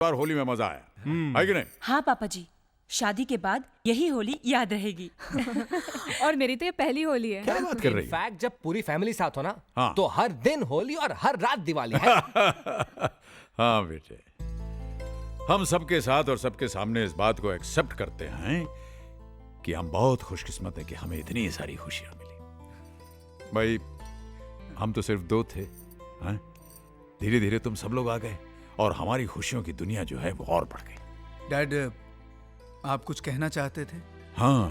बार होली में मजा आया है कि नहीं? हाँ पापा जी, शादी के बाद यही होली याद रहेगी। और मेरी तो ये पहली होली है। क्या बात कर रही है? इनफैक्ट जब पूरी फैमिली साथ हो ना, हाँ। तो हर दिन होली और हर रात दिवाली है। हाँ बेटे, हम सबके साथ और सबके सामने इस बात को एक्सेप्ट करते हैं कि हम बहुत खुशकिस्मत हैं कि हमें इतनी सारी खुशियां मिली। भाई, हम तो सिर्फ दो थे, हैं? धीरे धीरे तुम सब लोग आ गए और हमारी खुशियों की दुनिया जो है वो और बढ़ गई। डैड, आप कुछ कहना चाहते थे? हाँ,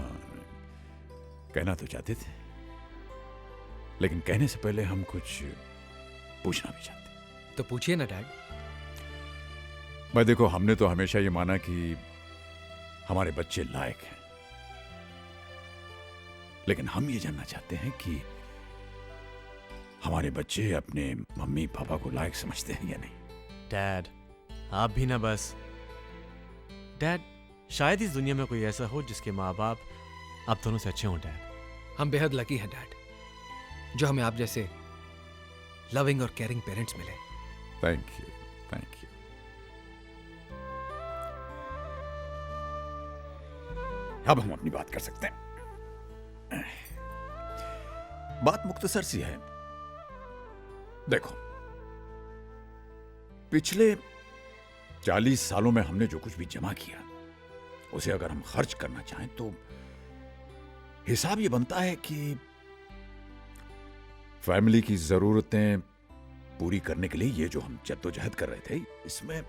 कहना तो चाहते थे, लेकिन कहने से पहले हम कुछ पूछना भी चाहते। तो पूछिए ना डैड। भाई देखो, हमने तो हमेशा ये माना कि हमारे बच्चे लायक हैं, लेकिन हम ये जानना चाहते हैं कि हमारे बच्चे अपने मम्मी पापा को लायक समझते हैं या नहीं। डैड, आप भी ना बस। डैड, शायद इस दुनिया में कोई ऐसा हो जिसके माँ बाप आप दोनों से अच्छे हों। डैड, हम बेहद लकी हैं डैड, जो हमें आप जैसे लविंग और केयरिंग पेरेंट्स मिले। Thank you, thank you. अब हम अपनी बात कर सकते हैं। बात मुख्तसर सी है। देखो, पिछले 40 सालों में हमने जो कुछ भी जमा किया, उसे अगर हम खर्च करना चाहें तो हिसाब ये बनता है कि फैमिली की जरूरतें पूरी करने के लिए ये जो हम जद्दोजहद कर रहे थे, इसमें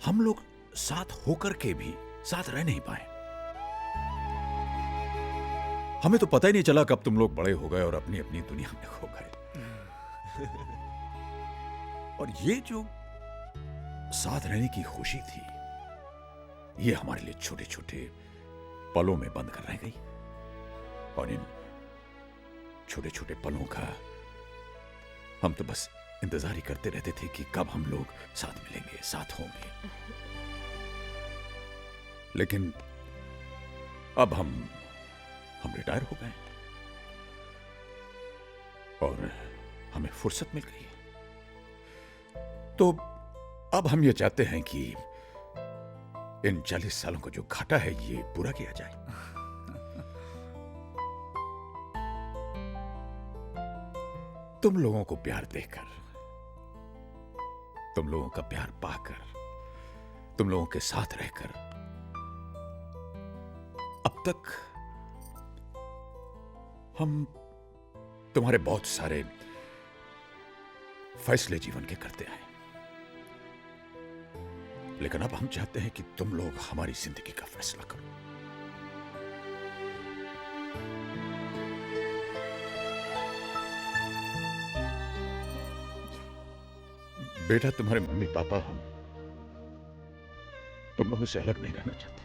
हम लोग साथ होकर के भी साथ रह नहीं पाए। हमें तो पता ही नहीं चला कब तुम लोग बड़े हो गए और अपनी अपनी दुनिया में खो गए। और ये जो साथ रहने की खुशी थी, ये हमारे लिए छोटे छोटे पलों में बंद कर रह गई। और इन छोटे छोटे पलों का हम तो बस इंतजार ही करते रहते थे कि कब हम लोग साथ मिलेंगे, साथ होंगे। लेकिन अब हम रिटायर हो गए और हमें फुर्सत मिल गई है। तो अब हम ये चाहते हैं कि इन 40 सालों का जो घाटा है ये पूरा किया जाए। तुम लोगों को प्यार देकर, तुम लोगों का प्यार पाकर, तुम लोगों के साथ रहकर अब तक हम तुम्हारे बहुत सारे फैसले जीवन के करते आए, लेकिन अब हम चाहते हैं कि तुम लोग हमारी जिंदगी का फैसला करो। बेटा, तुम्हारे मम्मी पापा हम तुम लोगों से अलग नहीं रहना चाहते,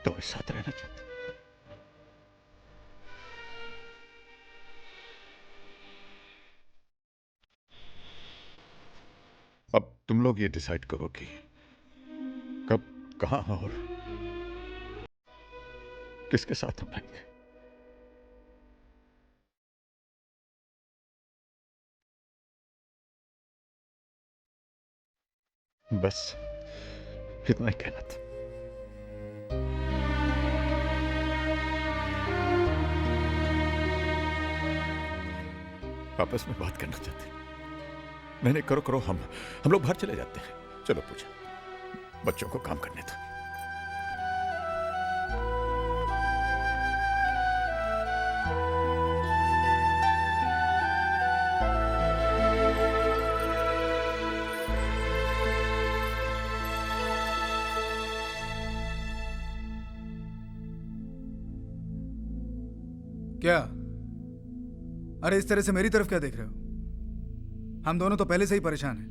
तुम्हारे साथ रहना चाहते। अब तुम लोग ये डिसाइड करो कि कब, कहां और किसके साथ हम रहेंगे। बस इतना ही कहना था। आपस में बात करना चाहते हैं? नहीं, करो करो, हम लोग बाहर चले जाते हैं। चलो पूछा, बच्चों को काम करने दो। क्या? अरे इस तरह से मेरी तरफ क्या देख रहे हो? हम दोनों तो पहले से ही परेशान हैं।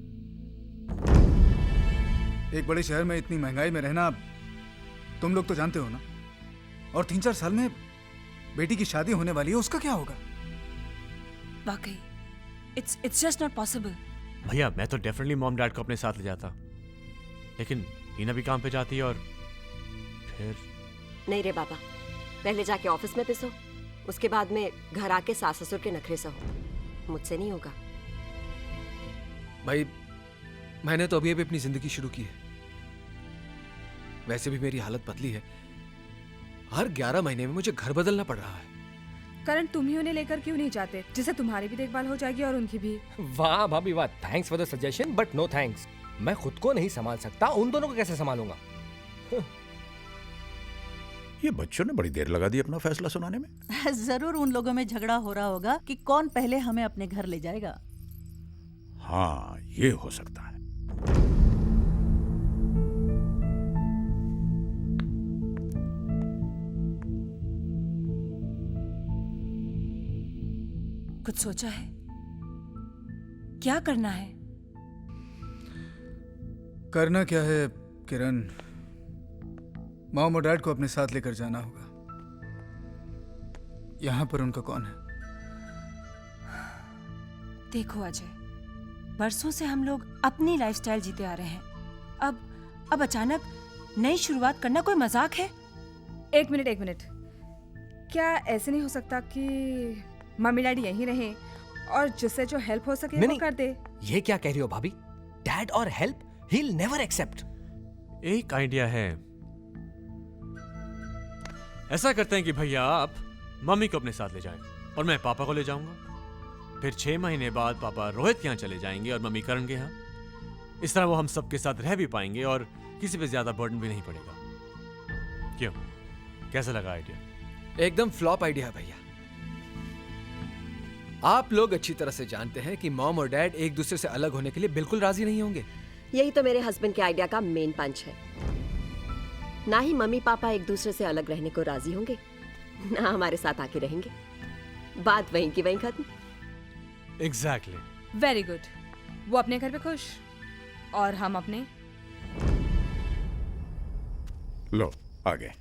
एक बड़े शहर में इतनी महंगाई में रहना तुम लोग तो जानते हो ना। और 3-4 साल में बेटी की शादी होने वाली है, उसका क्या होगा? वाकई इट्स जस्ट नॉट पॉसिबल। भैया, मैं तो डेफिनेटली मॉम डैड को अपने साथ ले जाता, लेकिन हीना भी काम पे जाती है और फिर। नहीं रे बाबा, पहले जाके ऑफिस में पिसो, उसके बाद में घर आके सास ससुर के नखरे सहो। मुझसे नहीं होगा। भाई मैंने तो अभी अभी अपनी जिंदगी शुरू की है। वैसे भी मेरी हालत पतली है। हर 11 महीने में मुझे घर बदलना पड़ रहा है। करण, तुम ही उन्हें लेकर क्यों नहीं जाते, जिससे तुम्हारी भी देखभाल हो जाएगी और उनकी भी। वाह भाभी वाह, thanks for the suggestion but no thanks. मैं खुद को नहीं संभाल सकता, उन दोनों को कैसे संभालूंगा? ये बच्चों ने बड़ी देर लगा दी अपना फैसला सुनाने में। जरूर उन लोगों में झगड़ा हो रहा होगा कि कौन पहले हमें अपने घर ले जाएगा। हाँ, ये हो सकता है। कुछ सोचा है? क्या करना है? करना क्या है किरण, मॉम और डैड को अपने साथ लेकर जाना होगा। यहाँ पर उनका कौन है? देखो अजय, बरसों से हम लोग अपनी लाइफस्टाइल जीते आ रहे हैं। अब अचानक नई शुरुआत करना कोई मजाक है? एक मिनट, क्या ऐसे नहीं हो सकता कि मम्मी डैडी यहीं रहे और जिससे जो हेल्प हो सके वो कर दे? ये क्या कह रही हो भाभी? डैड और help, he will never accept. एक आइडिया है। ऐसा करते हैं कि भैया आप मम्मी को अपने साथ ले जाएं और मैं पापा को ले जाऊंगा। फिर 6 महीने बाद पापा रोहित के यहाँ चले जाएंगे और मम्मी करण के यहाँ। इस तरह वो हम सबके साथ रह भी पाएंगे और किसी पे ज्यादा बर्डन भी नहीं पड़ेगा। क्यों, कैसा लगा आइडिया? एकदम फ्लॉप आइडिया है भैया। आप लोग अच्छी तरह से जानते हैं कि मॉम और डैड एक दूसरे से अलग होने के लिए बिल्कुल राजी नहीं होंगे। यही तो मेरे हस्बैंड के आइडिया का मेन पंच है। ना ही मम्मी पापा एक दूसरे से अलग रहने को राजी होंगे, ना हमारे साथ आके रहेंगे। बात वहीं की वहीं खत्म। एग्जैक्टली। Very good. वो अपने घर पे खुश और हम अपने। लो आ गए।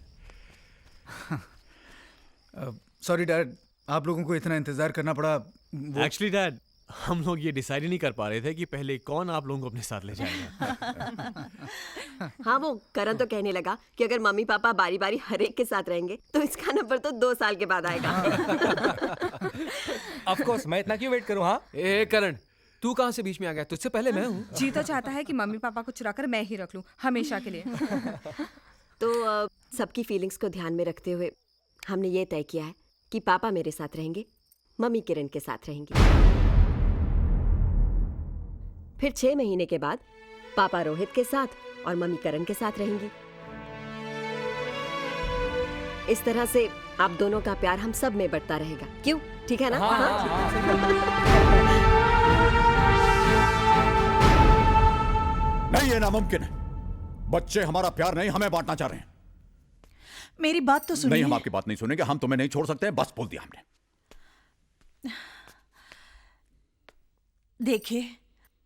सॉरी डैड, आप लोगों को इतना इंतजार करना पड़ा। एक्चुअली डैड, हम लोग ये डिसाइड ही नहीं कर पा रहे थे कि पहले कौन आप लोगों को अपने साथ ले जाएगा। हाँ, वो करण तो कहने लगा कि अगर मम्मी पापा बारी बारी हर एक के साथ रहेंगे तो इसका नंबर तो 2 साल के बाद आएगा। ऑफ कोर्स, मैं इतना क्यों वेट करूं? हाँ ए करण, तू कहाँ से बीच में आ गया? तुझसे पहले मैं हूँ। जी तो चाहता है कि मम्मी पापा को चुराकर मैं ही रख लूं हमेशा के लिए। तो सबकी फीलिंग्स को ध्यान में रखते हुए हमने ये तय किया है कि पापा मेरे साथ रहेंगे, मम्मी किरण के साथ रहेंगी। फिर 6 महीने के बाद पापा रोहित के साथ और मम्मी करण के साथ रहेंगी। इस तरह से आप दोनों का प्यार हम सब में बढ़ता रहेगा। क्यों, ठीक है ना? नहीं, ये नामुमकिन है। बच्चे हमारा प्यार नहीं, हमें बांटना चाह रहे हैं। मेरी बात तो सुनिए। नहीं, हम आपकी बात नहीं सुनेंगे। हम तुम्हें नहीं छोड़ सकते, बस बोल दिया हमने। देखिए,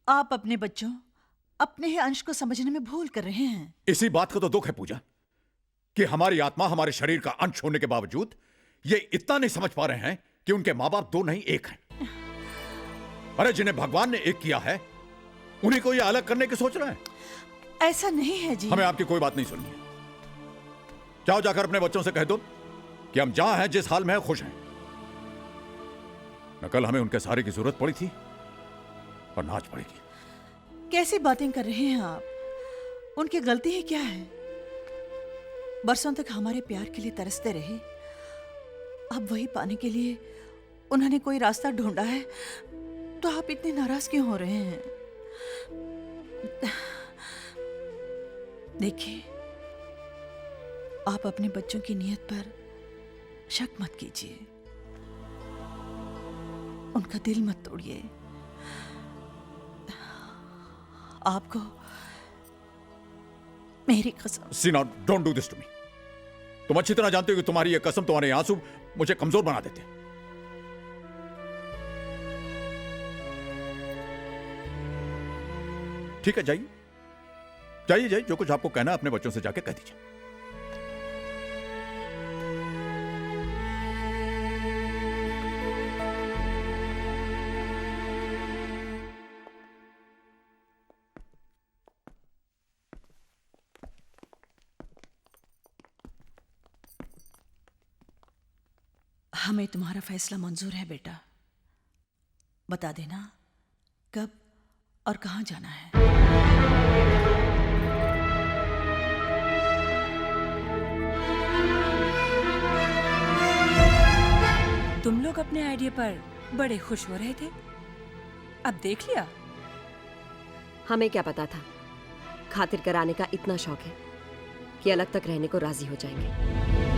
आप अपने बच्चों, अपने ही अंश को समझने में भूल कर रहे हैं। इसी बात का तो दुख है पूजा कि हमारी आत्मा हमारे शरीर का अंश होने के बावजूद ये इतना नहीं समझ पा रहे हैं कि उनके माँ बाप 2 नहीं 1 हैं। अरे जिन्हें भगवान ने एक किया है, उन्हीं को ये अलग करने की सोच रहे हैं। ऐसा नहीं है जी। हमें आपकी कोई बात नहीं सुननी है। जाओ, जाकर अपने बच्चों से कह दो कि हम जहां हैं, जिस हाल में हैं, खुश हैं। न कल हमें उनके सहारे की जरूरत पड़ी थी और ना आज पड़ेगी। कैसी बातें कर रहे हैं आप? उनकी गलती है क्या है? बरसों तक हमारे प्यार के लिए तरसते रहे। अब वही पाने के लिए उन्होंने कोई रास्ता ढूंढा है, तो आप इतने नाराज क्यों हो रहे हैं? देखिए, आप अपने बच्चों की नीयत पर शक मत कीजिए, उनका दिल मत तोड़िए। आपको मेरी कसम। Seena, don't do this to me. तुम अच्छी तरह जानते हो कि तुम्हारी ये कसम, तुम्हारे आंसू मुझे कमजोर बना देते हैं। ठीक है, जाइए जाइए जाइए, जो कुछ आपको कहना है अपने बच्चों से जाके कह दीजिए। हमें तुम्हारा फैसला मंजूर है बेटा। बता देना कब और कहाँ जाना है। लोग अपने आइडिया पर बड़े खुश हो रहे थे, अब देख लिया। हमें क्या पता था खातिर कराने का इतना शौक है कि अलग तक रहने को राजी हो जाएंगे।